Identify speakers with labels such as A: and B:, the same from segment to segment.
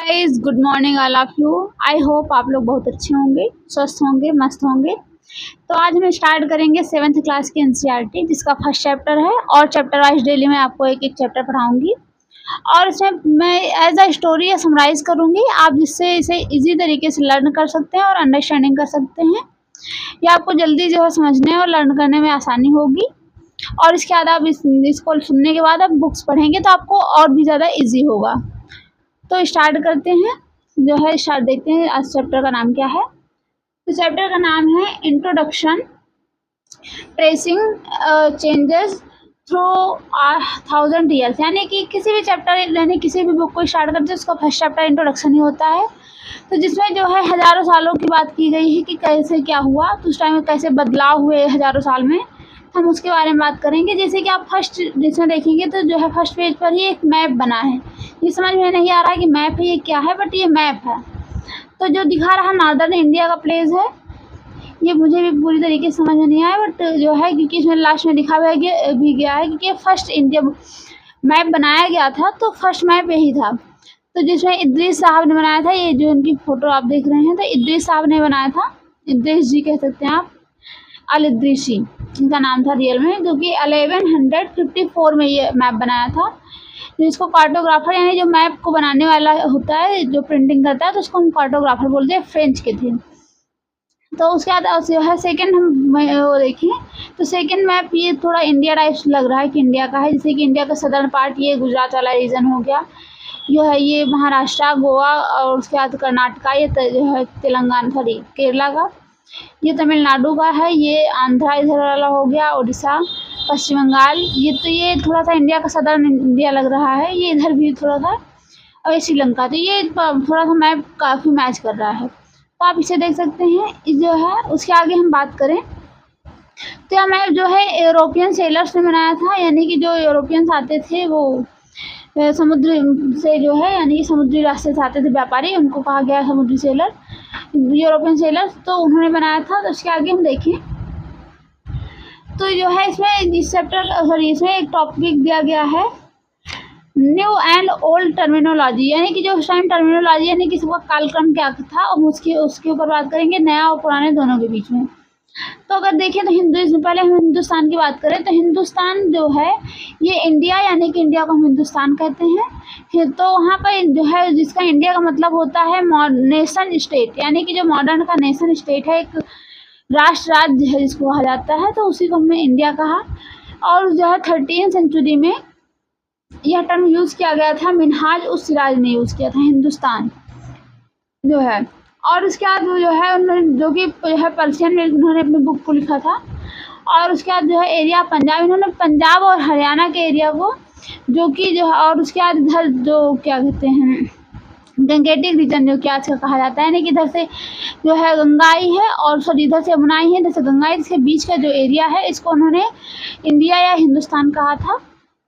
A: Guys, good morning all of you. I hope आप लोग बहुत अच्छे होंगे, स्वस्थ होंगे, मस्त होंगे। तो आज हम स्टार्ट करेंगे 7th क्लास की एनसीईआरटी, जिसका फर्स्ट चैप्टर है। और चैप्टर वाइज डेली मैं आपको एक एक चैप्टर पढ़ाऊंगी और इसमें मैं एज अ स्टोरी या समराइज करूंगी, आप जिससे इसे इजी तरीके से लर्न कर सकते हैं और अंडरस्टैंडिंग कर सकते हैं। या आपको जल्दी जो है समझने और लर्न करने में आसानी होगी। और इसके बाद आप इसको सुनने के बाद आप बुक्स पढ़ेंगे तो आपको और भी ज़्यादा ईजी होगा। तो स्टार्ट करते हैं, जो है स्टार्ट देखते हैं आज चैप्टर का नाम क्या है। तो चैप्टर का नाम है introduction, tracing changes through 1000 years. यानी कि किसी भी चैप्टर यानी किसी भी बुक को स्टार्ट करते हैं उसका फर्स्ट चैप्टर इंट्रोडक्शन ही होता है। तो जिसमें जो है हज़ारों सालों की बात की गई है कि कैसे क्या हुआ, तो उस टाइम में कैसे बदलाव हुए हज़ारों साल में, हम उसके बारे में बात करेंगे। जैसे कि आप फर्स्ट जिसमें देखेंगे तो जो है फर्स्ट पेज पर ही एक मैप बना है। ये समझ में नहीं आ रहा है कि मैप है ये क्या है, बट ये मैप है। तो जो दिखा रहा नॉर्दर्न इंडिया का प्लेस है, ये मुझे भी पूरी तरीके से समझ में नहीं आया, बट जो है क्योंकि इसमें लास्ट में लिखा हुआ भी गया है क्योंकि फर्स्ट इंडिया मैप बनाया गया था, तो फर्स्ट मैप यही था। तो जिसमें इद्रीस साहब ने बनाया था, ये जो इनकी फ़ोटो आप देख रहे हैं, तो इद्रीस साहब ने बनाया था। इद्रीस जी कह सकते हैं आप, अल इद्रीसी इनका नाम था रियल में, जो कि 1154 में ये मैप बनाया था। जिसको कार्टोग्राफर यानी जो मैप को बनाने वाला होता है, जो प्रिंटिंग करता है, तो उसको हम कार्टोग्राफर बोलते हैं। फ्रेंच के थे। तो उसके बाद जो है सेकेंड हम वो देखें तो सेकेंड मैप ये थोड़ा इंडिया टाइप लग रहा है कि इंडिया का है। जैसे कि इंडिया का सदर्न पार्ट ये गुजरात वाला रीजन हो गया, जो है ये महाराष्ट्र, गोवा, और उसके बाद कर्नाटका, ये जो है तेलंगाना, सॉरी केरला का, ये तमिलनाडु का है, ये आंध्रा इधर वाला हो गया, उड़ीसा, पश्चिम बंगाल, ये थोड़ा सा इंडिया का सदर्न इंडिया लग रहा है, ये इधर भी थोड़ा सा, और श्रीलंका। तो ये थोड़ा सा मैप काफ़ी मैच कर रहा है, तो आप इसे देख सकते हैं। जो है उसके आगे हम बात करें तो यह मैप जो है यूरोपियन सेलर्स ने बनाया था। यानी कि जो यूरोपियंस आते थे वो समुद्र से जो है यानी कि समुद्री रास्ते से आते थे व्यापारी, उनको कहा गया समुद्री सेलर, यूरोपियन सेलर्स, तो उन्होंने बनाया था। तो उसके आगे हम देखें तो जो है इसमें इस चैप्टर सॉरी इसमें एक टॉपिक दिया गया है, न्यू एंड ओल्ड टर्मिनोलॉजी। यानी कि जो उस टाइम टर्मिनोलॉजी यानी कि इसका कालक्रम क्या था, और उसके ऊपर बात करेंगे, नया और पुराने दोनों के बीच में। तो अगर देखें तो पहले हम हिंदुस्तान की बात करें तो हिंदुस्तान जो है ये इंडिया, यानी कि इंडिया को हम हिंदुस्तान कहते हैं। तो वहाँ पर जो है जिसका इंडिया का मतलब होता है नेशन स्टेट, यानी कि जो मॉडर्न का नेशन स्टेट है, एक राष्ट्र राज्य है जिसको कहा जाता है, तो उसी को हमने इंडिया कहा। और जो है 13वीं सेंचुरी में यह टर्म यूज़ किया गया था, मिनहाज उस सिराज ने यूज़ किया था हिंदुस्तान जो है। और उसके बाद जो है उन्होंने जो कि है पर्शियन में उन्होंने अपनी बुक को लिखा था। और उसके बाद जो है एरिया पंजाब, इन्होंने पंजाब और हरियाणा के एरिया को जो कि जो है, और उसके बाद इधर जो क्या कहते हैं गंगेटिक रीजन जो कि आज का कहा जाता है, यानी कि इधर से जो है गंगाई है और सॉरी इधर से यमुनाई है, इधर से गंगाई, इसके बीच का जो एरिया है इसको उन्होंने इंडिया या हिंदुस्तान कहा था।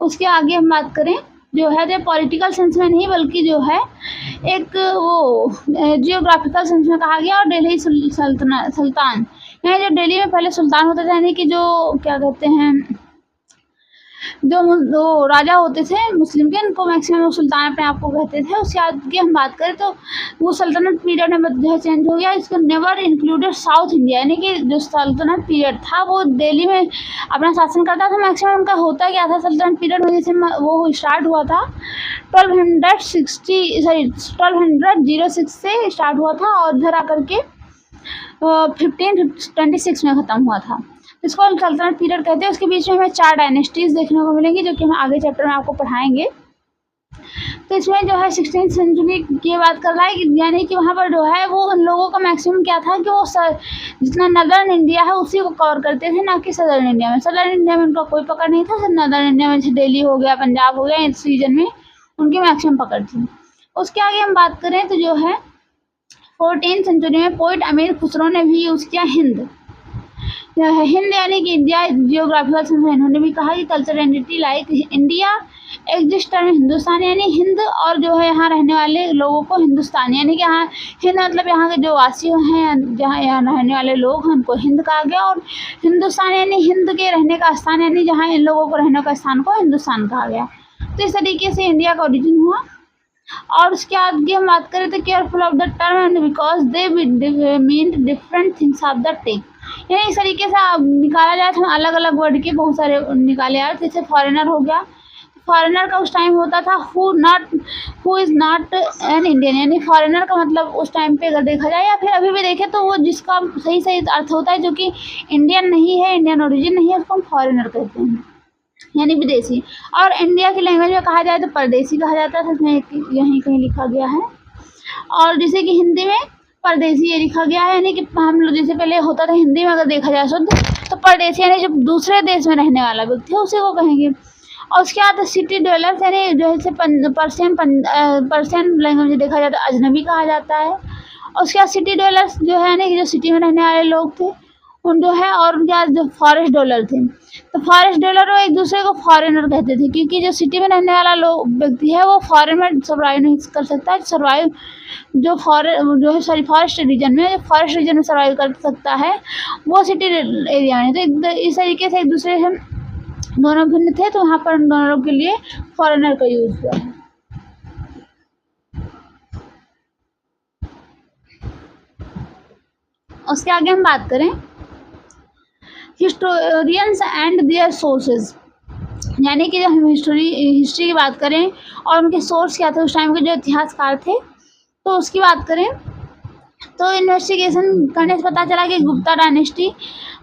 A: उसके आगे हम बात करें जो है जो पॉलिटिकल सेंस में नहीं बल्कि जो है एक वो जियोग्राफिकल सेंस में कहा गया। और दिल्ली सुल्तान यानी जो दिल्ली में पहले सुल्तान होता था, यानी कि जो क्या कहते हैं जो राजा होते थे मुस्लिम के, इनको मैक्सिमम सुल्तान अपने आप को कहते थे। उसके आगे हम बात करें तो वो सल्तनत पीरियड में जो है चेंज हो गया, इसको नेवर इंक्लूडेड साउथ इंडिया, यानी कि जो सल्तनत पीरियड था वो दिल्ली में अपना शासन करता था। मैक्सिमम उनका होता क्या था सल्तनत पीरियड में, जैसे वो स्टार्ट हुआ था 1206 से स्टार्ट हुआ था और इधर आकर के 1526 में ख़त्म हुआ था। इसको हम सल्तनत पीरियड कहते हैं। उसके बीच में हमें 4 डायनेस्टीज़ देखने को मिलेंगी, जो कि हम आगे चैप्टर में आपको पढ़ाएंगे। तो इसमें जो है 16वीं सेंचुरी की बात कर रहा है, यानी कि वहाँ पर जो है वो उन लोगों का मैक्सिमम क्या था कि वो जितना नदर्न इंडिया है उसी को कवर करते थे, ना कि सदर्न इंडिया में। सदर्न इंडिया में उनका कोई पकड़ नहीं था, सिर्फ नदर्न इंडिया में जैसे दिल्ली हो गया, पंजाब हो गया, इस रीजन में उनकी मैक्सिमम पकड़ थी। उसके आगे हम बात करें तो जो है 14वीं सेंचुरी में पोइट अमीर खुसरो ने भी यूज़ किया हिंद। हिंद यानी कि इंडिया जियोग्राफिकल सेंस में इन्होंने भी कहा कि culture entity like India exist term Hindustan, यानी हिंद और जो है यहाँ रहने वाले लोगों को हिंदुस्तान, यानी कि यहाँ हिंद मतलब यहाँ के जो वासी हैं, जहाँ यहाँ रहने वाले लोग हैं उनको हिंद कहा गया। और हिंदुस्तान यानी हिंद के रहने का स्थान, यानी जहाँ इन लोगों को रहने का स्थान को हिंदुस्तान कहा गया। तो इस तरीके से इंडिया का ओरिजिन हुआ। और उसके आगे हम बात करें तो careful of the term and because they mean different things of the tech, यानी इस तरीके से निकाला जाए तो अलग अलग वर्ड के बहुत सारे निकाले यार। जैसे फॉरेनर हो गया, फॉरेनर का उस टाइम होता था who is not an Indian, यानी फॉरेनर का मतलब उस टाइम पे अगर देखा जाए या फिर अभी भी देखें तो वो जिसका सही सही अर्थ होता है जो कि इंडियन नहीं है, इंडियन ओरिजिन नहीं है, उसको हम फॉरेनर कहते हैं, यानी विदेशी। और इंडिया की लैंग्वेज में कहा जाए तो परदेसी कहा जाता है, इसमें यहीं कहीं लिखा गया है। और जैसे कि हिंदी में परदेसी ये लिखा गया है, यानी कि हम लोग जैसे पहले होता था हिंदी में अगर देखा जाए शुद्ध तो परदेसी यानी जो दूसरे देश में रहने वाला व्यक्ति है उसी को कहेंगे। और उसके बाद सिटी डेवलपर्स यानी जो है पर्शियन लैंग्वेज में देखा जाए तो अजनबी कहा जाता है। और उसके बाद सिटी डेवलपर्स जो है यानी कि जो सिटी में रहने वाले लोग थे उन जो है, और उनके बाद जो फॉरेस्ट डवेलपर थे, तो फॉरेस्ट डवेलपर वो एक दूसरे को फॉरेनर कहते थे, क्योंकि जो सिटी में रहने वाला लोग व्यक्ति है वो फॉरेन में सर्वाइव नहीं कर सकता। सर्वाइव जो फॉरेस्ट रीजन में सर्वाइव कर सकता है वो सिटी एरिया में। तो इस तरीके से एक दूसरे से दोनों भिन्न थे, तो वहाँ पर उन दोनों के लिए फॉरेनर का यूज हुआ है। उसके आगे हम बात करें हिस्टोरियंस एंड देयर सोर्सेज, यानी कि जब हम हिस्ट्री की बात करें और उनके सोर्स क्या थे उस टाइम के जो इतिहासकार थे, तो उसकी बात करें तो इन्वेस्टिगेशन करने से पता चला कि गुप्ता डायनेस्टी,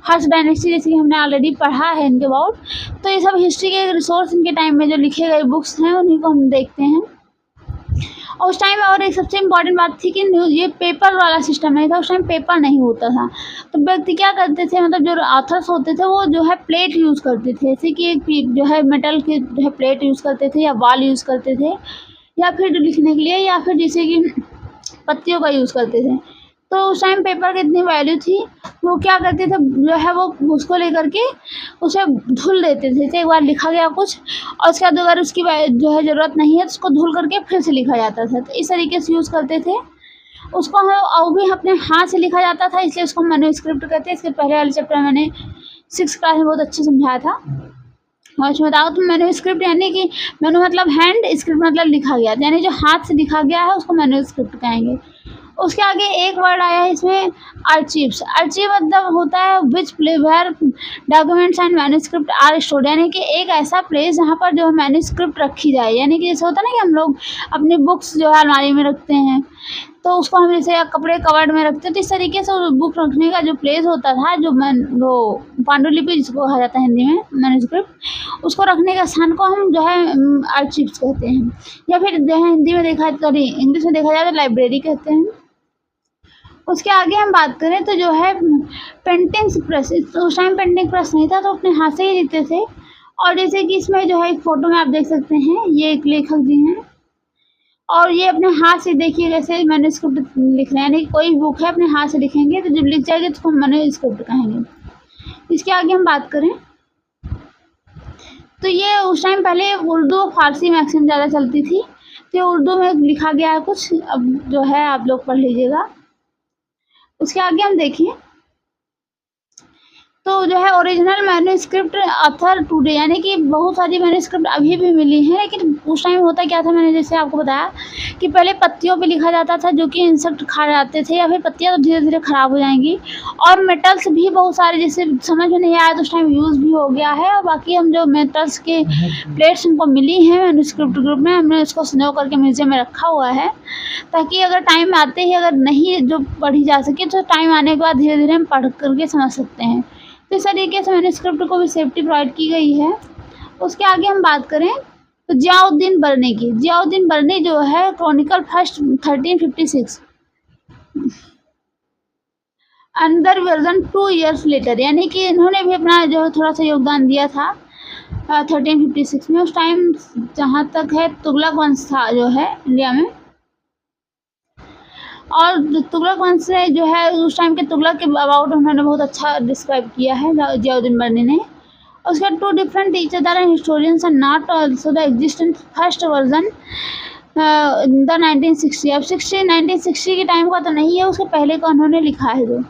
A: हर्ष डायनेस्टी जैसे कि हमने ऑलरेडी पढ़ा है इनके अबाउट, तो ये सब हिस्ट्री के रिसोर्स इनके टाइम में जो लिखे गए बुक्स हैं उन्हीं को हम देखते हैं। और उस टाइम और एक सबसे इम्पॉर्टेंट बात थी कि ये पेपर वाला सिस्टम नहीं था, उस टाइम पेपर नहीं होता था, तो व्यक्ति क्या करते थे, मतलब जो ऑथर्स होते थे वो जो है प्लेट यूज़ करते थे, जैसे कि एक जो है मेटल के जो है प्लेट यूज़ करते थे या वॉल यूज़ करते थे, या फिर लिखने के लिए, या फिर जैसे कि पत्तियों का यूज़ करते थे। तो उस टाइम पेपर की इतनी वैल्यू थी, वो क्या करते थे जो है वो उसको लेकर के उसे धुल देते थे। जैसे एक बार लिखा गया कुछ और उसके बाद अगर उसकी जो है ज़रूरत नहीं है तो उसको धुल करके फिर से लिखा जाता था, तो इस तरीके से यूज़ करते थे उसको। हम और भी अपने हाथ से लिखा जाता था, इसलिए उसको मैन्युस्क्रिप्ट कहते हैं। इसके पहले वाले चैप्टर में मैंने 6th क्लास में बहुत अच्छे समझाया था। और इसमें बताओ तो मैन्युस्क्रिप्ट यानी कि मैनु मतलब हैंड, स्क्रिप्ट मतलब लिखा गया, यानी जो हाथ से लिखा गया है उसको मैन्युस्क्रिप्ट कहेंगे। उसके आगे एक वर्ड आया है इसमें आर्चीव्स। आर्चीव मतलब होता है which play where documents and manuscript are stored, यानी कि एक ऐसा प्लेस जहाँ पर जो मैन्युस्क्रिप्ट रखी जाए, यानी कि जैसे होता है ना कि हम लोग अपनी बुक्स जो है अलमारी में रखते हैं तो उसको हम जैसे कपड़े कवर्ड में रखते हैं, तो इस तरीके से बुक रखने का जो प्लेस होता था, जो पांडुलिपि जिसको कहा जाता है हिंदी में मैन्युस्क्रिप्ट, उसको रखने का स्थान को हम जो है आर्चीव्स कहते हैं, या फिर जो है हिंदी में देखा सॉरी इंग्लिश में देखा जाए तो लाइब्रेरी कहते हैं। उसके आगे हम बात करें तो जो है पेंटिंग्स प्रेस, उस टाइम पेंटिंग प्रेस नहीं था तो अपने हाथ से ही लिखते थे। और जैसे कि इसमें जो है एक फ़ोटो में आप देख सकते हैं, ये एक लेखक जी हैं और ये अपने हाथ से देखिए जैसे मैन्युस्क्रिप्ट लिख रहे हैं, यानी कोई बुक है अपने हाथ से लिखेंगे तो जब लिख जाएगी तो हम मैन्युस्क्रिप्ट कहेंगे। इसके आगे हम बात करें तो ये उस टाइम पहले उर्दू और फारसी मैक्सिमम ज़्यादा चलती थी, तो उर्दू में लिखा गया है कुछ, अब जो है आप लोग पढ़ लीजिएगा। उसके आगे हम देखें तो जो है ओरिजिनल मैन्युस्क्रिप्ट ऑथर टुडे, यानी कि बहुत सारी मैन्युस्क्रिप्ट अभी भी मिली हैं, लेकिन उस टाइम होता क्या था, मैंने जैसे आपको बताया कि पहले पत्तियों पे लिखा जाता था जो कि इंसेक्ट खा जाते थे, या फिर पत्तियाँ तो धीरे धीरे ख़राब हो जाएंगी। और मेटल्स भी बहुत सारे जैसे समझ में नहीं आया तो उस टाइम यूज़ भी हो गया है। और बाकी हम जो मेटल्स के प्लेट्स हमको मिली हैं मैन्युस्क्रिप्ट ग्रुप में, हमने उसको स्नो करके म्यूजियम में रखा हुआ है, ताकि अगर टाइम आते ही अगर नहीं जो पढ़ी जा सके तो टाइम आने के बाद धीरे धीरे हम पढ़ करके समझ सकते हैं। तो इस तरीके से मैन्युस्क्रिप्ट को भी सेफ्टी प्रोवाइड की गई है। उसके आगे हम बात करें तो जियाउद्दीन बरनी की, जियाउद्दीन बरनी जो है क्रॉनिकल फर्स्ट 1356 अंदर वर्जन 2 years लेटर, यानी कि इन्होंने भी अपना जो थोड़ा सा योगदान दिया था 1356 में। उस टाइम जहाँ तक है तुगलक वंश था जो है इंडिया में, और तुगलक वंश से जो है उस टाइम के तुगलक के अबाउट उन्होंने बहुत अच्छा डिस्क्राइब किया है जियाउद्दीन बरनी ने। उसके 2 different teacher and historians and not also the existent first version the 1960। अब 1960 के टाइम का तो नहीं है, उसके पहले का उन्होंने लिखा है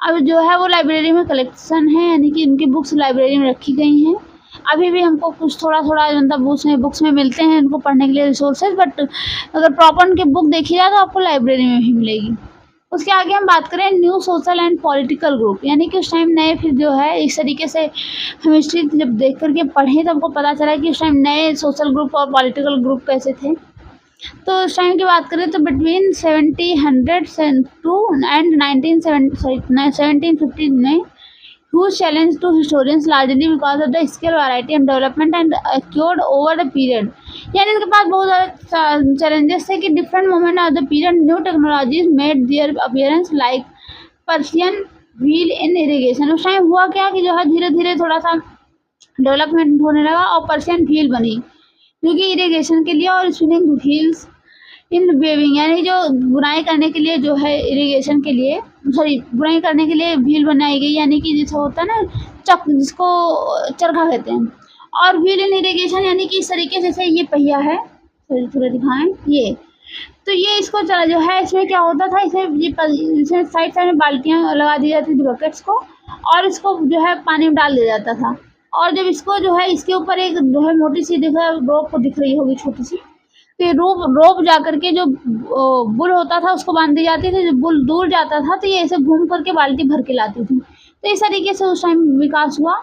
A: अब जो है वो लाइब्रेरी में कलेक्शन है, यानी कि इनकी बुक्स लाइब्रेरी में रखी गई हैं। अभी भी हमको कुछ थोड़ा-थोड़ा मतलब उसमें बुक्स में मिलते हैं उनको पढ़ने के लिए रिसोर्सेज़, बट अगर प्रॉपर उनकी बुक देखी जाए तो आपको लाइब्रेरी में ही मिलेगी। उसके आगे हम बात करें new social and political group, यानी कि उस टाइम नए फिर जो है इस तरीके से हम हिस्ट्री जब देख कर के पढ़े तो हमको पता चला कि उस टाइम नए सोशल ग्रुप और पॉलिटिकल ग्रुप कैसे थे। तो उस टाइम की बात करें तो बिटवीन 1702 एंड 1750 में whose challenge to historians largely because of the scale, variety and development and occurred over the period। यानी इनके पास बहुत ज़्यादा चैलेंजेस थे कि different moment of the period new technologies made their appearance like Persian wheel in irrigation. उस time हुआ क्या कि जो है धीरे धीरे थोड़ा सा डेवलपमेंट होने लगा और पर्शियन व्हील बनी क्योंकि इरिगेशन के लिए, और स्पिनिंग व्हील्स इन वेविंग, यानी जो बुनाई करने के लिए जो है इरिगेशन के लिए, सॉरी बुनाई करने के लिए व्हील बनाई गई, यानी कि जैसा होता है ना चक जिसको चरखा कहते हैं, और व्हील इन इरिगेशन यानी कि इस तरीके से जैसे ये पहिया है, सॉरी थोड़ा दिखाएं ये, तो ये इसको चला जो है इसमें क्या होता था, इसमें साइड साइड में बाल्टियाँ लगा दी जाती थी बकेट्स को, और इसको जो है पानी में डाल दिया जाता था, और जब इसको जो है इसके ऊपर एक जो है मोटी सी रोप दिख रही होगी छोटी सी, तो रोप जा करके जो बुल होता था उसको बांध दी जाती थी, जब बुल दूर जाता था तो ये ऐसे घूम करके बाल्टी भर के लाती थी। तो इस तरीके से उस टाइम विकास हुआ।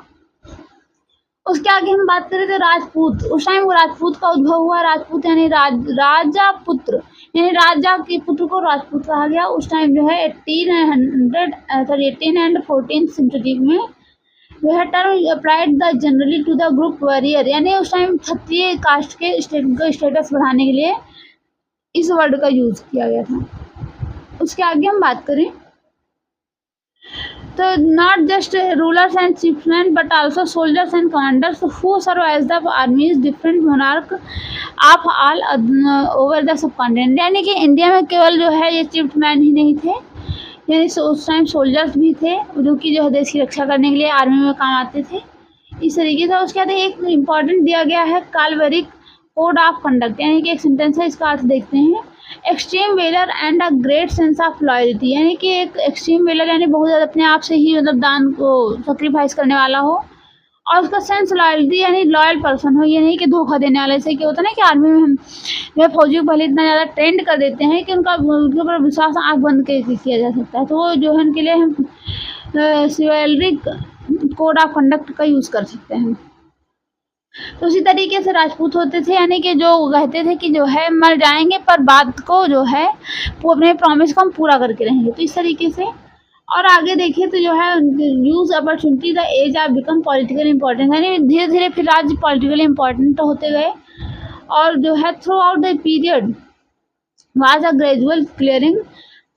A: उसके आगे हम बात करें तो राजपूत, उस टाइम राजपूत का उद्भव हुआ। राजपूत यानी राजा पुत्र, यानी राजा के पुत्र को राजपूत कहा गया। उस टाइम जो है 18 एंड 14 सेंचुरी में जो है term applied the generally to the group warrior, यानी उस टाइम क्षत्रिय कास्ट के स्टेटस बढ़ाने के लिए इस वर्ड का यूज किया गया था। उसके आगे हम बात करें तो not just rulers and chiefsmen but also soldiers and commanders who serve as the armies different monarch of all over the subcontinent, यानी कि इंडिया में केवल जो है ये चीफ्समैन ही नहीं थे, यानी उस टाइम सोल्जर्स भी थे जो कि जो है देश की रक्षा करने के लिए आर्मी में काम आते थे। इस तरीके से उसके बाद एक इम्पॉर्टेंट दिया गया है काल्वरिक कोड ऑफ कंडक्ट, यानी कि एक सेंटेंस है, इसका अर्थ देखते हैं। Extreme valour and a great sense of loyalty, यानी कि एक एक्सट्रीम वेलर यानी बहुत ज़्यादा अपने आप से ही मतलब दान को सेक्रीफाइस करने वाला हो, और उसका सेंस लॉयल्टी यानी लॉयल पर्सन हो, ये नहीं कि धोखा देने वाले से। क्या होता है ना कि आर्मी में हम जो फौजी को पहले इतना ज़्यादा ट्रेंड कर देते हैं कि उनके ऊपर विश्वास आँख बंद के किया जा सकता है, तो वो जो है उनके लिए हम सिवैलरिक कोड ऑफ कंडक्ट का यूज़ कर सकते हैं। तो उसी तरीके से राजपूत होते थे, यानी कि जो कहते थे कि जो है मर जाएंगे पर बात को जो है वो अपने प्रॉमिस को हम पूरा करके रहेंगे, तो इस तरीके से। और आगे देखिए तो जो है use opportunity the age are become political importance, यानी धीरे धीरे फिर राज्य पॉलिटिकली इम्पोर्टेंट होते गए, और जो है through out the period was a gradual clearing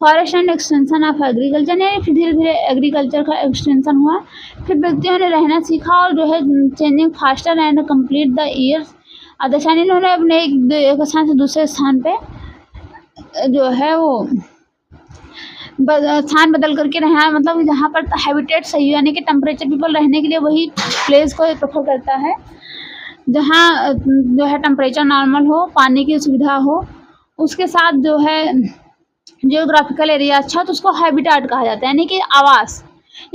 A: forest and extension of agriculture, यानी फिर धीरे धीरे एग्रीकल्चर का एक्सटेंशन हुआ। फिर व्यक्तियों ने रहना सीखा और जो है changing faster and complete the years others, यानी इन्होंने अपने एक स्थान से दूसरे स्थान पे जो है वो स्थान बदल करके रहना, मतलब जहाँ पर हैबिटेट सही यानी कि टेम्परेचर पीपल रहने के लिए वही प्लेस को प्रेफर करता है जहाँ जो है टेम्परेचर नॉर्मल हो, पानी की सुविधा हो, उसके साथ जो है जियोग्राफिकल एरिया अच्छा, तो उसको हैबिटेट कहा जाता है, यानी कि आवास।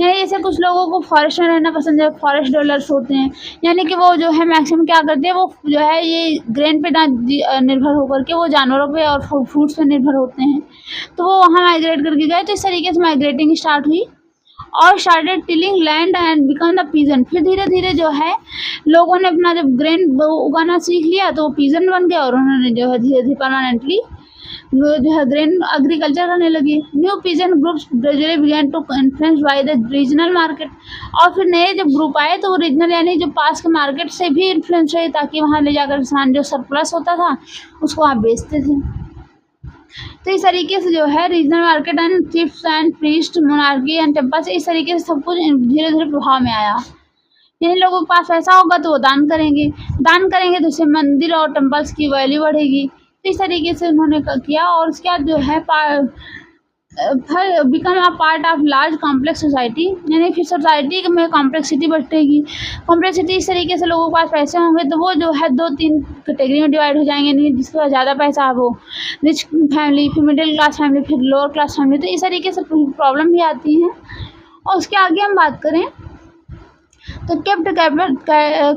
A: यानी जैसे कुछ लोगों को फॉरेस्ट में रहना पसंद है, फॉरेस्ट डवेलपर्स होते हैं, यानी कि वो जो है मैक्सिमम क्या करते हैं, वो जो है ये ग्रेन पे ना निर्भर होकर के वो जानवरों पे और फ्रूट्स पे निर्भर होते हैं, तो वो वहाँ माइग्रेट करके गए। तो इस तरीके से माइग्रेटिंग स्टार्ट हुई और started tilling land and become the peasant. फिर धीरे धीरे जो है लोगों ने अपना जब ग्रेन उगाना सीख लिया तो वो पीजन बन गए, और उन्होंने जो है धीरे धीरे परमानेंटली जो है ग्रेन एग्रीकल्चर करने लगी। New peasant groups gradually began to influence by the regional market, और फिर नए जब ग्रुप आए तो वो रीजनल यानी जो पास के मार्केट से भी इन्फ्लुएंस हुए, ताकि वहाँ ले जाकर किसान जो सरप्लस होता था उसको वहाँ बेचते थे। तो इस तरीके से जो है regional market and chiefs and priest monarchy and temples, इस तरीके से सब कुछ धीरे धीरे प्रभाव में आया। जिन लोगों के पास पैसा होगा तो वो दान करेंगे तो इससे मंदिर और टेम्पल्स की वैल्यू बढ़ेगी। तो इस तरीके से उन्होंने किया, और उसके बाद जो है become a part of large complex society, यानी फिर सोसाइटी में कॉम्प्लेक्सिटी बढ़ेगी। कॉम्प्लेक्सिटी इस तरीके से लोगों के पास पैसे होंगे तो वो जो है 2-3 कैटेगरी में डिवाइड हो जाएंगे, नहीं जिसके पास ज़्यादा पैसा है वो रिच फैमिली, फिर मिडिल क्लास फैमिली, फिर लोअर क्लास फैमिली। तो इस तरीके से प्रॉब्लम भी आती हैं। और उसके आगे हम बात करें तो केप्ट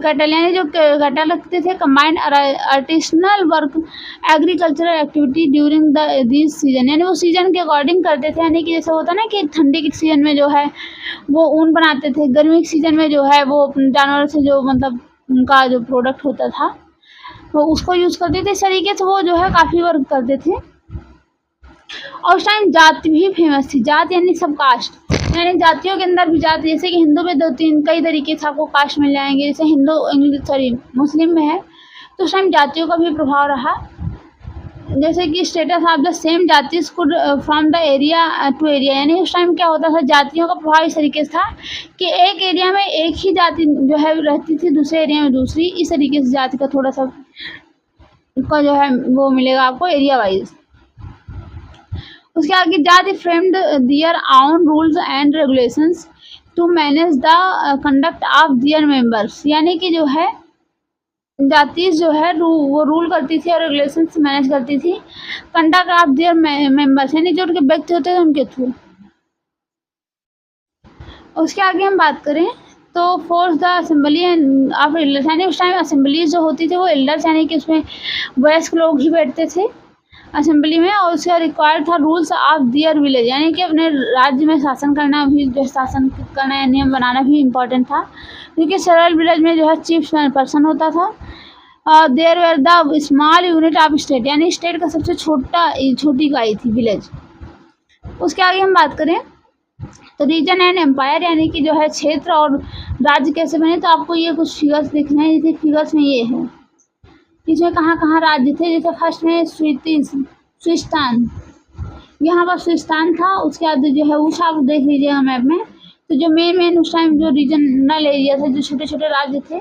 A: कैटल यानी जो कैटल रखते थे combined artisanal work agricultural activity during this season, यानी वो सीजन के अकॉर्डिंग करते थे। यानी कि जैसे होता ना कि ठंडी के सीजन में जो है वो ऊन बनाते थे, गर्मी के सीजन में जो है वो जानवर से जो मतलब उनका जो प्रोडक्ट होता था वो उसको यूज़ करते थे। इस तरीके से वो जो है काफ़ी वर्क करते थे। और उस टाइम जाति भी फेमस थी। जाति यानी सब कास्ट, यानी जातियों के अंदर भी जाति, जैसे कि हिंदू में 2-3 कई तरीके से आपको कास्ट मिल जाएंगे। जैसे मुस्लिम में है तो उस टाइम जातियों का भी प्रभाव रहा। जैसे कि स्टेटस ऑफ द सेम जातिस could from the area to area, यानी उस टाइम क्या होता था, जातियों का प्रभाव इस तरीके से था कि एक एरिया में एक ही जाति जो है रहती थी, दूसरे एरिया में दूसरी। इस तरीके से जाति का थोड़ा सा का जो है वो मिलेगा आपको एरिया वाइज। उसके आगे जाति framed their own rules and regulations to manage the conduct of their members, यानी कि जो है जाति जो है वो रूल करती थी और रेगुलेशंस मैनेज करती थी कंडक्ट ऑफ दियर मेंबर्स, यानी जो उनके व्यक्ति होते थे उनके थ्रू। उसके आगे हम बात करें तो force the assembly of elders, यानी उस टाइम असेंबली जो होती थी वो एल्डर्स यानी कि उसमें वयस्क लोग ही बैठते थे असेंबली में। और उसका रिक्वायर्ड था रूल्स ऑफ दियर विलेज, यानी कि अपने राज्य में शासन करना भी, जो शासन करना या नियम बनाना भी इम्पोर्टेंट था, क्योंकि सेवरल विलेज में जो है चीफ पर्सन होता था। There were the small unit of state, यानी स्टेट का सबसे छोटी इकाई थी विलेज। उसके आगे हम बात करें तो रीजन एंड एम्पायर, यानी कि जो है क्षेत्र और राज्य कैसे बने। तो आपको ये कुछ फिगर्स दिखने हैं, जैसे फिगर्स में ये है इसमें कहाँ कहाँ राज्य थे। जैसे फर्स्ट में स्विस्तान, यहाँ पर स्विस्तान था। उसके बाद जो है उस आप देख लीजिएगा मैप में, तो जो मेन उस टाइम जो रीजनल एरिया थे, जो छोटे छोटे राज्य थे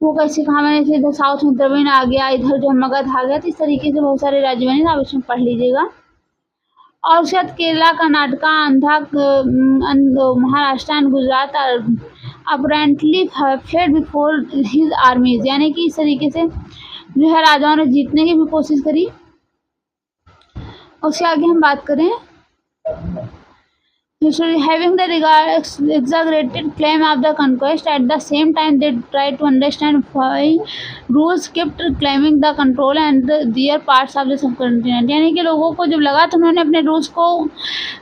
A: वो कैसे कहाँ बने थे। इधर साउथ में द्रविड़ आ गया, इधर जो मगध आ गया, तो इस तरीके से बहुत सारे राज्य बने, आप इसमें पढ़ लीजिएगा। और उसके बाद Kerala, Karnataka, Andhra, Maharashtra and Gujarat apparently fed before his armies, यानी कि इस तरीके से जो है राजाओं ने जीतने की भी कोशिश करी। उसके आगे हम बात करें having the exaggerated claim of the conquest, at the same time they tried to understand why rules kept claiming the control and their parts of the subcontinent, यानी कि लोगों को जब लगा तो उन्होंने अपने रूल्स को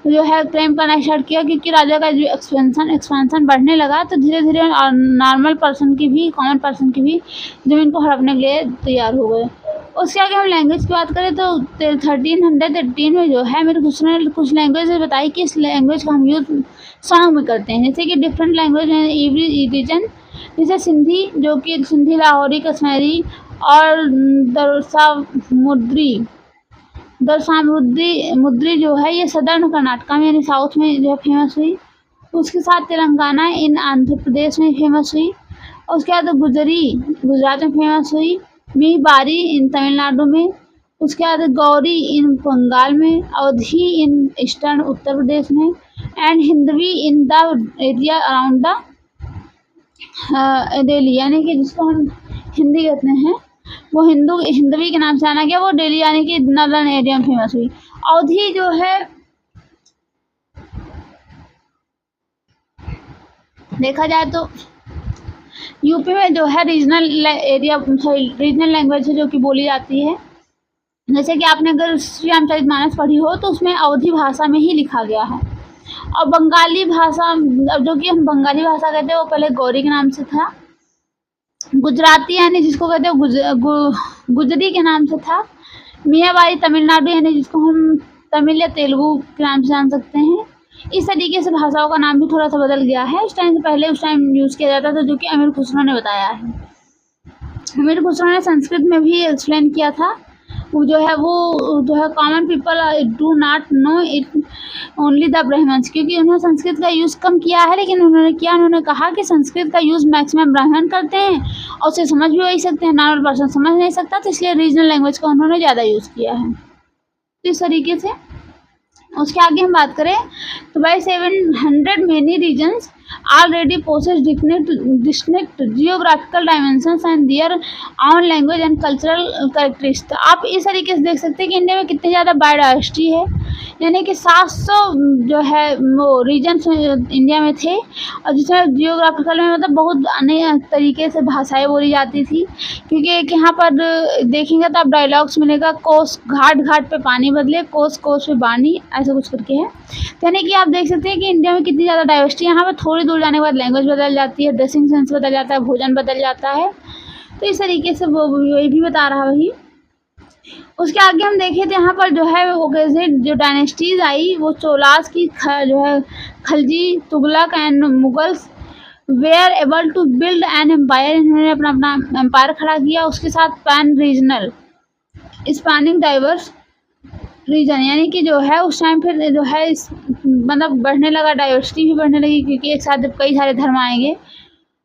A: जो है क्लेम करना स्टार्ट किया, क्योंकि राजा का जो एक्सपेंशन बढ़ने लगा तो धीरे धीरे नॉर्मल पर्सन की भी, कॉमन पर्सन की भी ज़मीन को हड़पने के लिए तैयार हो गए। उसके आगे हम लैंग्वेज की बात करें तो 1318 में जो है मेरे कुछ लैंग्वेज बताई कि इस लैंग्वेज का हम यूज़ सॉन्ग में करते हैं। जैसे कि डिफरेंट लैंग्वेज हैं एवरी रीजन, जैसे सिंधी जो कि सिंधी, लाहौरी, कश्मीरी और दरसामुद्री जो है ये सदर्न कर्नाटका में यानी साउथ में जो है फेमस हुई। उसके साथ तेलंगाना इन आंध्र प्रदेश में फेमस हुई। उसके बाद गुजरी गुजरात में फेमस हुई, मीबारी इन तमिलनाडु में, उसके बाद गौरी इन बंगाल में, अवधी इन ईस्टर्न उत्तर प्रदेश में, and Hindavi in the area around the Delhi, यानी कि जिसको हम हिंदी कहते हैं वो हिंदवी के नाम से आना गया, वो दिल्ली यानी कि नॉर्दर्न एरिया में फेमस हुई। अवधी जो है देखा जाए तो यूपी में जो है रीजनल लैंग्वेज है जो कि बोली जाती है। जैसे कि आपने अगर श्री रामचरितमानस पढ़ी हो तो उसमें अवधी भाषा में ही लिखा गया है। और बंगाली भाषा, जो कि हम बंगाली भाषा कहते हैं, वो पहले गौरी के नाम से था। गुजराती यानी जिसको कहते हैं गुजरी के नाम से था। मियाबारी तमिलनाडु यानी जिसको हम तमिल या तेलुगु के नाम से जान सकते हैं। इस तरीके से भाषाओं का नाम भी थोड़ा सा बदल गया है। उस टाइम यूज़ किया जाता था, जो कि अमीर खुसरो ने बताया है। अमीर खुसरो ने संस्कृत में भी एक्सप्लेन किया था। वो जो है common people do not know it only the Brahmins, क्योंकि उन्होंने संस्कृत का यूज़ कम किया है, लेकिन उन्होंने कहा कि संस्कृत का यूज़ मैक्सिमम ब्राह्मण करते हैं और उसे समझ भी वही सकते हैं, नॉर्मल पर्सन समझ नहीं सकता, तो इसलिए रीजनल लैंग्वेज का उन्होंने ज़्यादा यूज़ किया है। तो इस तरीके से उसके आगे हम बात करें तो by 700 many regions already possess distinct geographical dimensions and their own language and cultural characteristics. आप इस तरीके से देख सकते हैं कि इंडिया में कितनी ज़्यादा बायोडाइवर्सिटी है, यानी कि 700 जो है वो रीजन्स इंडिया में थे, और जिसमें जियोग्राफिकल में मतलब बहुत अन्य तरीके से भाषाएं बोली जाती थी। क्योंकि एक यहाँ पर देखेंगे तो आप डायलॉग्स मिलेगा, कोस घाट घाट पे पानी बदले, कोस कोस पे बानी, ऐसा कुछ करके है। तो यानी कि आप देख सकते हैं कि इंडिया में कितनी ज़्यादा डाइवर्सिटी है। यहाँ पर थोड़ी दूर जाने के बाद लैंग्वेज बदल जाती है, ड्रेसिंग सेंस बदल जाता है, भोजन बदल जाता है। तो इस तरीके से वो वही भी बता रहा वही। उसके आगे हम देखें तो यहाँ पर जो है वो कैसे जो डायनेस्टीज आई, वो चोलास की जो है Khalji, Tughlaq and Mughals were able to build an empire. इन्होंने अपना एम्पायर खड़ा किया। उसके साथ pan regional spanning diverse region, यानी कि जो है उस टाइम फिर जो है इस मतलब बढ़ने लगा, डाइवर्सिटी भी बढ़ने लगी, क्योंकि एक साथ जब कई सारे धर्म आएंगे।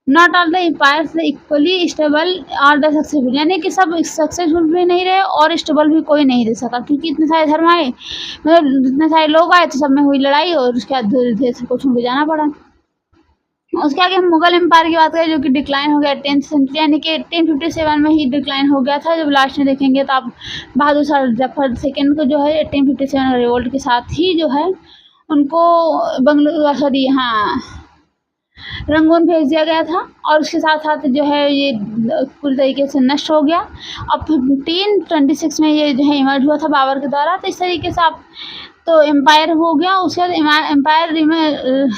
A: Not all the empires equally stable और द सक्सेसफुल, यानी कि सब सक्सेसफुल भी नहीं रहे और स्टेबल भी कोई नहीं रह सका, क्योंकि इतने सारे धर्म आए, मतलब इतने सारे लोग आए तो सब में हुई लड़ाई, और उसके बाद धीरे धीरे सबको छोड़ के जाना पड़ा। उसके आगे हम मुगल एम्पायर की बात करें, जो कि डिक्लाइन हो गया 10th सेंचुरी, यानी कि 1857 में ही डिक्लाइन हो गया था। जब लास्ट में देखेंगे तो आप बहादुर शाह जफर सेकेंड को जो है 1857 रिवोल्ट के साथ ही जो है उनको सॉरी हाँ रंगून भेज दिया गया था, और उसके साथ साथ जो है ये पूरी तरीके से नष्ट हो गया। अब 1526 में ये जो है इमर्ज हुआ था बाबर के द्वारा। तो इस तरीके से आप तो एम्पायर हो गया। उसके बाद एम्पायर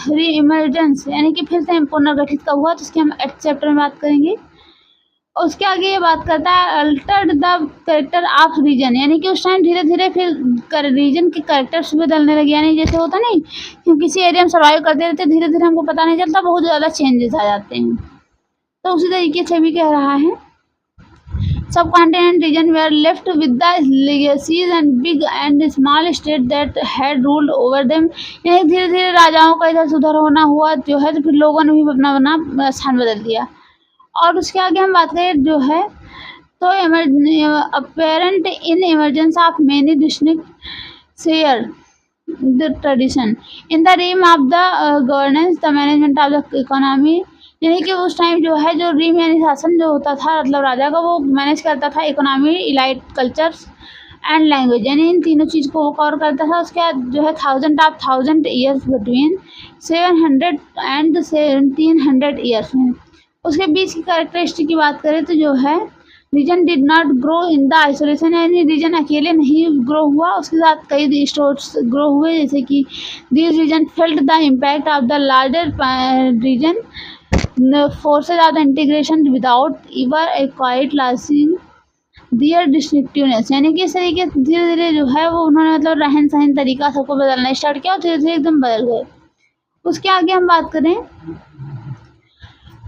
A: री इमर्जेंस, यानी कि फिर से पुनर्गठित कब हुआ, तो उसकी हम 8th चैप्टर में बात करेंगे। उसके आगे ये बात करता है altered the character of region, यानी कि उस टाइम धीरे धीरे फिर रीजन के करेक्टर्स बदलने लगे। यानी जैसे होता नहीं कि किसी एरिया में सर्वाइव करते रहते, धीरे धीरे हमको पता नहीं चलता, बहुत ज़्यादा चेंजेस आ जाते हैं। तो उसी तरीके से भी कह रहा है सब continent region where left with the legacies and big and small state that had ruled over them, यानी धीरे धीरे राजाओं का इधर सुधर होना हुआ जो है, तो फिर लोगों ने भी अपना स्थान बदल दिया। और उसके आगे हम बात करें जो है तो apparent in emergence of many district share the tradition in the realm of the governance the management of the economy, यानी कि उस टाइम जो है जो रीम यानी शासन जो होता था, मतलब राजा का, वो मैनेज करता था economy, elite, cultures and language, यानी इन तीनों चीज़ को वो कवर करता था। उसके बाद जो है 1000 ईयर्स बिटवीन 700 एंड 1700 ईयर्स में। उसके बीच की कैरेक्टरिस्टिक की बात करें तो जो है region did not grow in the isolation, यानी रीजन अकेले नहीं ग्रो हुआ, उसके साथ कई स्टेट्स ग्रो हुए, जैसे कि this region felt the impact of the larger region forces of the integration without ever a quite losing their distinctiveness, यानी कि इस तरीके धीरे धीरे जो है वो उन्होंने मतलब रहन सहन तरीका सबको बदलना स्टार्ट किया और धीरे धीरे एकदम बदल गए। उसके आगे हम बात करें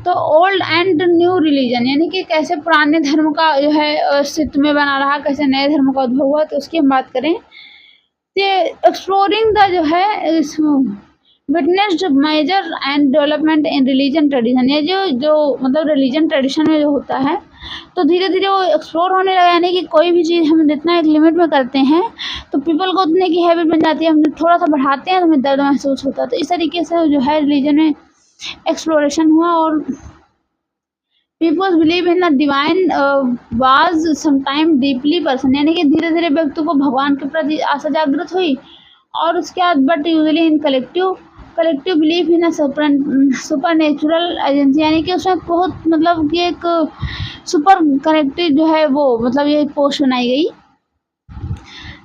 A: तो ओल्ड एंड न्यू रिलीजन, यानी कि कैसे पुराने धर्म का जो है अस्तित्व में बना रहा, कैसे नए धर्म का उद्भव हुआ, तो उसकी हम बात करें तो एक्सप्लोरिंग द जो है witnessed major and development in religion tradition, ये जो मतलब रिलीजन ट्रेडिशन में जो होता है तो धीरे धीरे वो एक्सप्लोर होने लगा, यानी कि कोई भी चीज़ हम जितना एक लिमिट में करते हैं तो पीपल को उतने की हैबिट बन जाती है, हम थोड़ा सा बढ़ाते हैं तो हमें दर्द महसूस होता है। तो इस तरीके से जो है रिलीजन में एक्सप्लोरेशन हुआ, और peoples believe in the divine was sometime deeply person, यानी कि धीरे धीरे व्यक्ति को भगवान के प्रति आशा जागृत हुई। और उसके बाद but usually in collective belief in super natural agency, यानी कि उसमें बहुत मतलब कि एक सुपर कनेक्टेड जो है वो मतलब ये पोस्ट बनाई गई,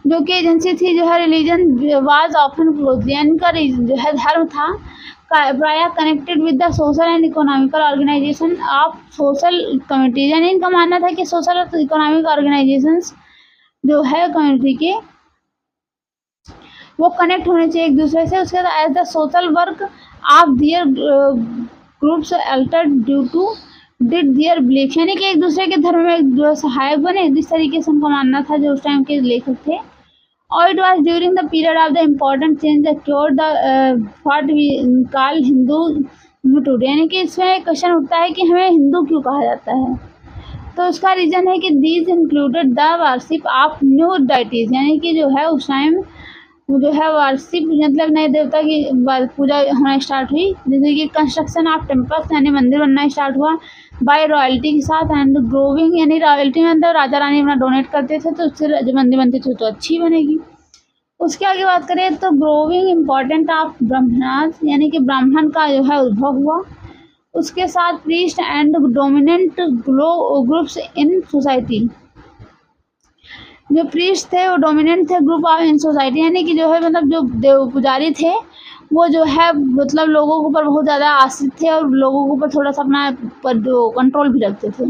A: जो कि एजेंसी थी जो है रिलीजन वाज ऑफन क्लोजली, यानी का जो है धर्म था प्राय connected with the social and economical organization of social communities, यानी इनका मानना था कि सोशल और इकोनॉमिक ऑर्गेनाइजेशंस जो है कम्युनिटी के वो कनेक्ट होने चाहिए एक दूसरे से। उसके बाद as the social work of their groups altered due to did their belief, यानी कि एक दूसरे के धर्म में जो सहायक बने, जिस तरीके से उनका मानना था जो उस टाइम के लेखक थे। और it was during the period of the important change the what we call Hindu today, यानी कि इसमें क्वेश्चन उठता है कि हमें हिंदू क्यों कहा जाता है। तो उसका रीज़न है कि these included the worship of new deities, यानी कि जो है उस टाइम जो है वर्शिप मतलब नए देवता की पूजा होना स्टार्ट हुई, जैसे कि कंस्ट्रक्शन ऑफ टेम्पल्स, यानी मंदिर बनना स्टार्ट हुआ बाय रॉयल्टी के साथ, एंड ग्रोविंग, यानी रॉयल्टी में अंदर राजा रानी अपना डोनेट करते थे तो उससे जो मंदिर बनती थी तो अच्छी बनेगी। उसके आगे बात करें तो ग्रोविंग इम्पोर्टेंट ऑफ ब्राह्मणास, यानी कि ब्राह्मण का जो है उद्भव हुआ। उसके साथ priest and dominant groups in society, जो प्रीस्ट थे वो डोमिनेंट थे ग्रुप ऑफ इन सोसाइटी, यानी कि जो है मतलब जो देव पुजारी थे वो जो है मतलब लोगों के ऊपर बहुत ज़्यादा आश्रित थे और लोगों के ऊपर थोड़ा सा अपना पर जो कंट्रोल भी रखते थे।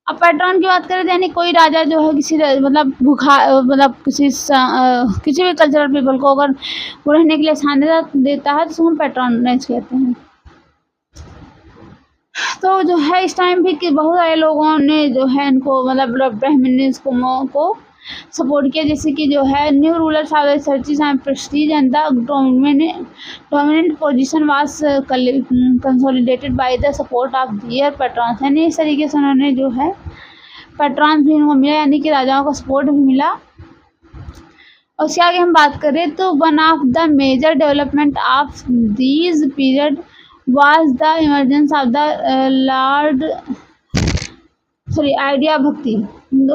A: अब पैटर्न की बात करें तो यानी कोई राजा जो है किसी मतलब मतलब किसी भी कल्चरल पीपल को अगर वो रहने के लिए स्थान देता है तो हम पैट्रोनाइज कहते हैं। तो जो है इस टाइम भी कि बहुत सारे लोगों ने जो है इनको मतलब ब्राह्मणिज्म को सपोर्ट किया, जैसे कि जो है new rulers of the churches and prestige and the dominant position was consolidated by the support of their patrons, यानी इस तरीके से उन्होंने जो है पैट्रॉन्स भी उनको मिला, यानी कि राजाओं का सपोर्ट भी मिला। और उसके आगे हम बात करें तो one of the major development of these period was the emergence of the idea bhakti.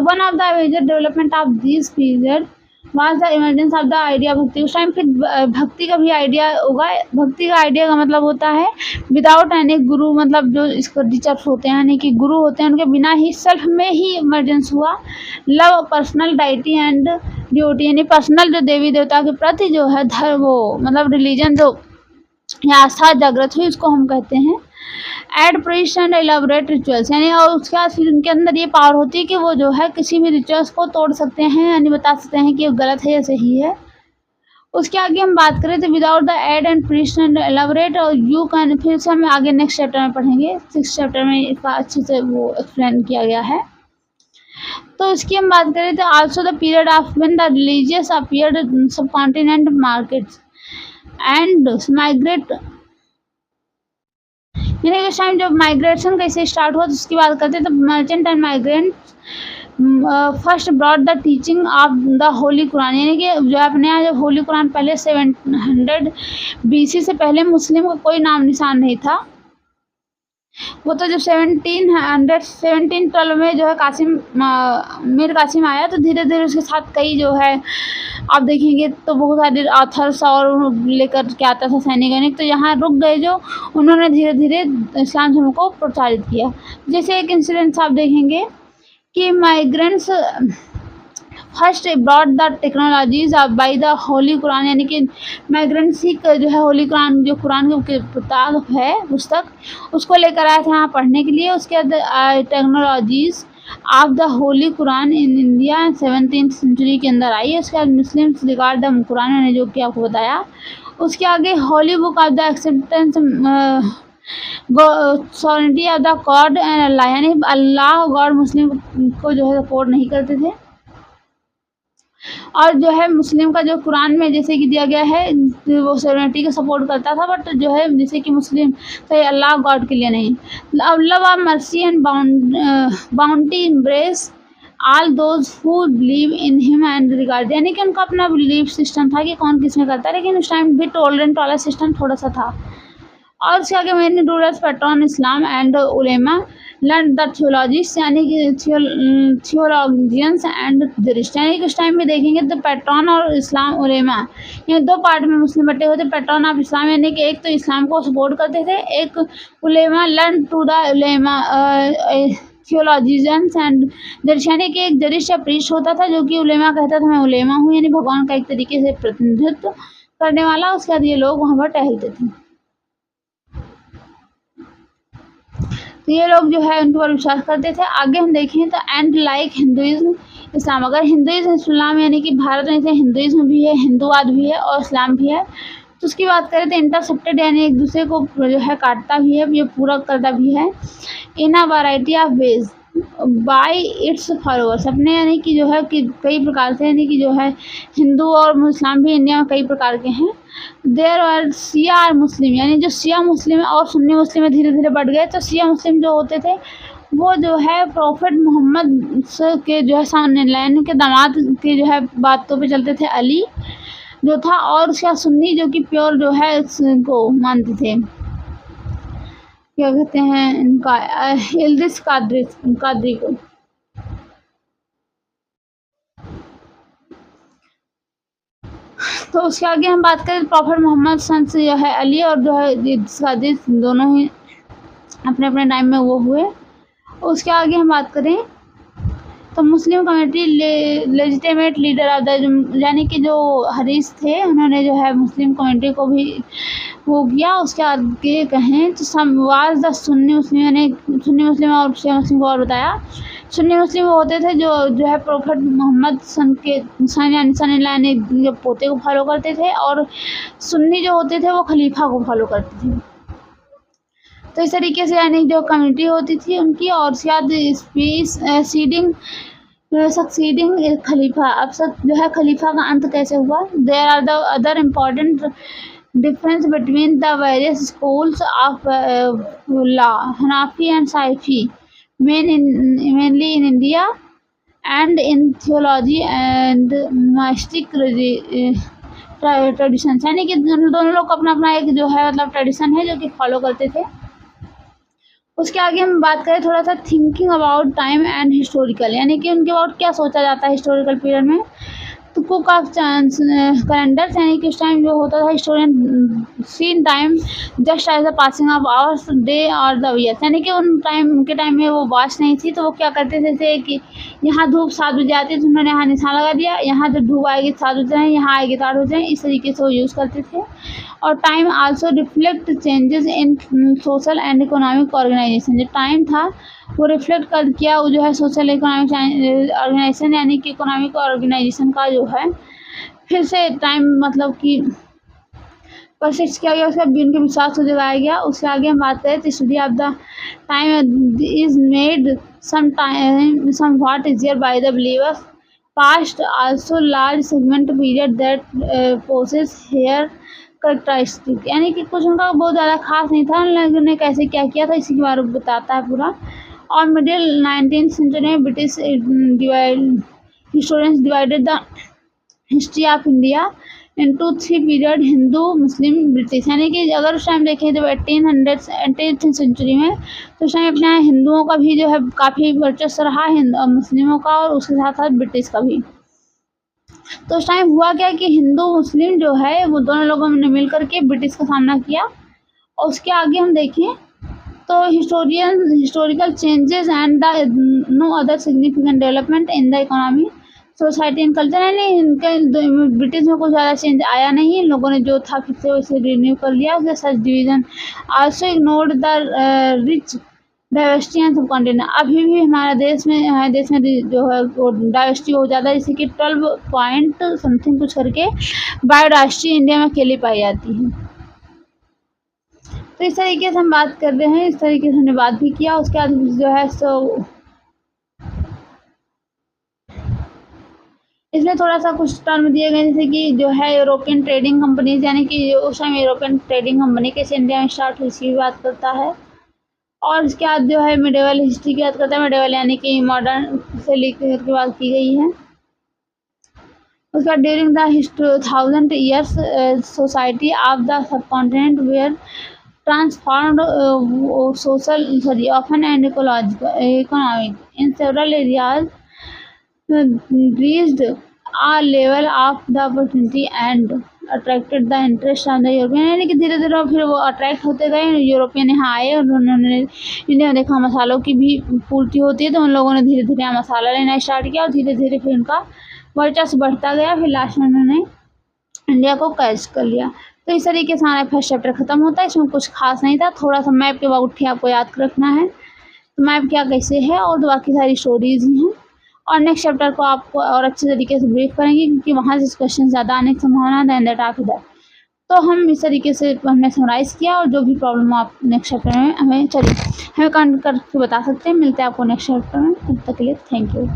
A: One of the major development of this period was the emergence of the idea bhakti. उस टाइम फिर भक्ति का भी idea होगा। भक्ति का idea का मतलब होता है विदाउट एनी गुरु, मतलब जो इसको टीचर्स होते हैं यानी कि गुरु होते हैं उनके बिना ही सेल्फ में ही इमर्जेंस हुआ। Love personal deity and duty, यानी पर्सनल जो देवी देवता के प्रति जो है धर्म वो मतलब रिलीजन जो आस्था जागृत हुई उसको हम कहते हैं aid priest and elaborate rituals, यानी और उसके बाद फिर उनके अंदर ये पावर होती है कि वो जो है किसी भी रिचुअल्स को तोड़ सकते हैं, यानी बता सकते हैं कि वो गलत है या सही है। उसके आगे हम बात करें तो without the aid and priest and elaborate और यू कैन, फिर से हम आगे नेक्स्ट चैप्टर में पढ़ेंगे। 6th चैप्टर में इसका अच्छे से वो एक्सप्लेन किया गया है। तो इसकी हम बात करें तो also the period of when the religious appeared सब कॉन्टिनेंट मार्केट्स एंड माइग्रेट, यानी उस टाइम जब माइग्रेशन कैसे स्टार्ट हुआ तो उसकी बात करते हैं तो merchant and migrant first brought the teaching of the holy Quran, यानी कि जो अपने यहाँ जब होली कुरान पहले 700 BC से पहले मुस्लिम का कोई नाम निशान नहीं था। वो तो जब 1712 में जो है मीर कासिम आया तो धीरे धीरे उसके साथ कई जो है आप देखेंगे तो बहुत सारे ऑथर्स और लेकर के आता था सैनिक, तो यहाँ रुक गए जो उन्होंने धीरे धीरे इस्लाम धर्म को प्रचारित किया। जैसे एक इंसिडेंट्स आप देखेंगे कि migrants first brought the technologies by the holy Quran, यानी कि माइग्रेंट्स ही जो है होली कुरान जो कुरान की किताब है पुस्तक उसको लेकर आए थे यहाँ पढ़ने के लिए। उसके बाद technologies of the holy Quran in India 17th century के अंदर आई। उसके बाद मुस्लिम्स रिगार्ड द कुरान, मैंने जो कि आपको बताया। उसके आगे holy book of the acceptance sovereignty of the god and Allah, यानी अल्लाह गॉड मुस्लिम को जो है सपोर्ट नहीं करते थे। और जो है मुस्लिम का जो कुरान में जैसे कि दिया गया है वो सॉवरेनिटी को सपोर्ट करता था, बट जो है जैसे कि मुस्लिम तो अल्लाह गॉड के लिए नहीं। अब love of mercy and bounty embrace all those who believe in him and regard, यानी कि उनका अपना बिलीफ सिस्टम था कि कौन किस में करता है, लेकिन उस टाइम भी टॉलरेंट वाला सिस्टम थोड़ा सा था। और उसके आगे main rulers pattern Islam and Ulema learn the theologist, यानी कि थियोलॉजियंस एंड जरिस्ट, यानी कि उस टाइम में देखेंगे तो पैटर्न और इस्लाम उलेमा ये दो पार्ट में मुस्लिम बटे हुए थे। पैटर्न ऑफ इस्लाम यानी कि एक तो इस्लाम को सपोर्ट करते थे, एक ulema learn to the ulema theologians and jurist, यानी कि एक जरिस्ट या प्रीस्ट होता था जो कि उलेमा कहता था मैं उलेमा हूँ, यानी भगवान का एक तरीके से प्रतिनिधित्व करने वाला। उसके बाद ये लोग वहाँ पर टहलते थे, तो ये लोग जो है उनके ऊपर विश्वास करते थे। आगे हम देखें तो एंड लाइक हिंदुइज्म इस्लाम, अगर हिंदुइज्म इस्लाम यानी कि भारत में से हिंदुइज्म भी है, हिंदूवाद भी है और इस्लाम भी है, तो उसकी बात करें तो इंटरसेप्टेड यानी एक दूसरे को जो है काटता भी है, ये पूरा करता भी है in a variety of ways by its followers, अपने यानी कि जो है कि कई प्रकार से, यानी कि जो है हिंदू और मुस्लिम भी इंडिया में कई प्रकार के हैं। देयर आर शिया और मुस्लिम, यानी जो शिया मुस्लिम और सुन्नी मुस्लिम में धीरे धीरे बढ़ गए। तो शिया मुस्लिम जो होते थे वो जो है प्रॉफिट मोहम्मद के जो है सामने लाइन के दामाद के जो है बातों पे चलते थे, अली जो था, और उसका सुन्नी जो कि प्योर जो है को मानते थे, क्या कहते हैं इनका इल्दिस कादरी को। तो उसके आगे हम बात करें प्रॉफिट मोहम्मद सन से जो है अली और जो है जिसका हदीस दोनों ही अपने अपने टाइम में वो हुए। उसके आगे हम बात करें तो Muslim community legitimate leader of the, यानी कि जो हरीस थे उन्होंने जो है मुस्लिम कम्युनिटी को भी वो किया। उसके आगे कहें तो समवाज द सुन्नी मुस्लिम, यानी सुन्नी मुस्लिम और शिया मुस्लिम को और बताया। सुन्नी मुस्लिम वो होते थे जो है प्रॉफिट मोहम्मद यानी के पोते को फॉलो करते थे, और सुन्नी जो होते थे वो खलीफा को फॉलो करते थे। तो इस तरीके से यानी जो कम्युनिटी होती थी उनकी, और सक्सीडिंग खलीफा, अब सब जो है खलीफा का अंत कैसे हुआ। There are the other important difference between the various schools of law, Hanafi and Shafi, mainly in India and in theology and monastic traditions, यानी कि दोनों लोग अपना अपना एक जो है मतलब ट्रेडिशन है जो कि फॉलो करते थे। उसके आगे हम बात करें थोड़ा सा thinking about time and historical, यानी कि उनके अबाउट क्या सोचा जाता है हिस्टोरिकल पीरियड में। तो कुक ऑफ कैलेंडर्स, यानी कि उस टाइम जो होता था historian seen time just as the passing of hours day और द ईयर्स, यानी कि उनके टाइम में वो वॉच नहीं थी, तो वो क्या करते थे जैसे कि यहाँ धूप 7 बजे आती तो उन्होंने यहाँ निशान लगा दिया, यहाँ जब धूप आएगी 7 बजे जाए, यहाँ आएगी तो 8 बजे जाए, इस तरीके से वो यूज़ करते थे। और time also reflect changes in social and economic organization, जो टाइम था वो रिफ्लेक्ट कर किया वो जो है सोशल इकोनॉमिक ऑर्गेनाइजेशन, यानी कि इकोनॉमिक ऑर्गेनाइजेशन का जो है फिर से टाइम मतलब कि परसिस्ट किया गया, उसका उनके विश्वास को जगाया गया। उसके आगे हम बात करें तो study of the time is made somewhat easier by the believers past also large segment period that possess here characteristic, यानी कि कुछ उनका बहुत ज़्यादा खास नहीं था, उन्होंने कैसे क्या किया था इसी के बारे में बताता है पूरा। और मिडिल 19th सेंचुरी में British historians divided the history of India into 3 period, Hindu Muslim British, यानी कि अगर उस टाइम देखें जब 18th सेंचुरी में तो उस टाइम अपने यहाँ हिंदुओं का भी जो है काफ़ी वर्चस्व रहा, मुस्लिमों का और उसके साथ साथ ब्रिटिश का भी। तो उस टाइम हुआ क्या कि हिंदू मुस्लिम जो है वो दोनों लोगों ने मिल करके ब्रिटिश का सामना किया। और उसके आगे हम देखें तो historical changes and the no other significant development in the economy society and culture, यानी इनके ब्रिटिश में कुछ ज़्यादा चेंज आया नहीं, इन लोगों ने जो था फिर से वैसे रिन्यू कर लिया। उसके such division also ignored the rich diversity and subcontinent, अभी भी हमारे देश में जो है वो डाइवर्सिटी बहुत ज़्यादा, जैसे कि 12 पॉइंट समथिंग कुछ करके बायोडाइवर्सिटी इंडिया में अकेली पाई जाती है। तो इस तरीके से हम बात कर रहे हैं, इस तरीके से हमने बात भी किया। उसके बाद जो है सो इसमें थोड़ा सा कुछ टर्म दिए गए जैसे कि जो है यूरोपियन ट्रेडिंग कंपनीज, यानी कि उस टाइम यूरोपियन ट्रेडिंग कंपनी कैसे इंडिया में स्टार्ट हुई इसकी भी बात करता है। और इसके बाद जो है मिडेवल हिस्ट्री की बात करता है, मिडेवल यानी कि मॉडर्न से लेकर की बात की गई है। उसके बाद during the 1000 years society of the subcontinent were transformed social, often and economic in several areas, reached a level of the opportunity and attracted the interest of the European, यानी कि धीरे धीरे फिर वो अट्रैक्ट होते गए, European यहाँ आए और उन्होंने इंडिया में देखा मसालों की भी पूर्ति होती है, तो उन लोगों ने धीरे धीरे यहाँ मसाला लेना स्टार्ट किया और धीरे धीरे फिर उनका वर्चस्व बढ़ता गया, फिर लास्ट में उन्होंने इंडिया को कैच कर लिया। तो इस तरीके से हमारा फर्स्ट चैप्टर खत्म होता है। इसमें कुछ खास नहीं था, थोड़ा सा मैप के अबाउट ही आपको याद रखना है, तो मैप क्या कैसे है और बाकी सारी स्टोरीज ही हैं। और नेक्स्ट चैप्टर को आपको और अच्छे तरीके से ब्रीफ करेंगे क्योंकि वहाँ से क्वेश्चन ज़्यादा आने की संभावना है दैन दैट आफ्टर दैट। तो हम इस तरीके से हमने समराइज़ किया और जो भी प्रॉब्लम हो आप नेक्स्ट चैप्टर में हमें कमेंट करके बता सकते हैं। मिलते हैं आपको नेक्स्ट चैप्टर में, तब तक के लिए थैंक यू।